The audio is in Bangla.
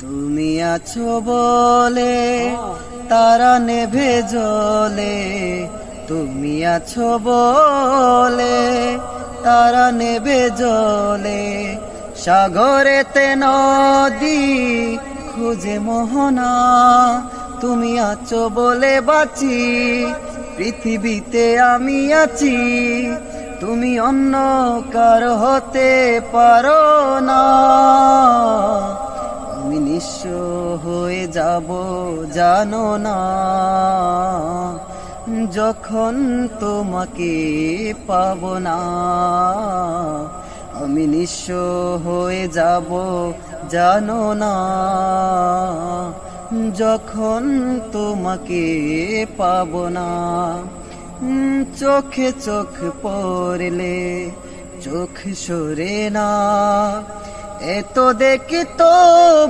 তুমি আছো বলে তারা নেভে জ্বলে, তুমি আছো বলে তারা নেভে জ্বলে। সাগরেতে নদী খুঁজে মোহনা, তুমি আছো বলে বাঁচি, পৃথিবীতে আমি আছি। তুমি অন্য কার হতে পারো না। আমি নিঃস্ব হয়ে যাব জানো না, যখন তোমাকে পাবো না। আমি নিঃস্ব হয়ে যাব জানো না, যখন তোমাকে পাবো না। চোখে চোখ পড়লে চোখ সরে না, এত দেখি তো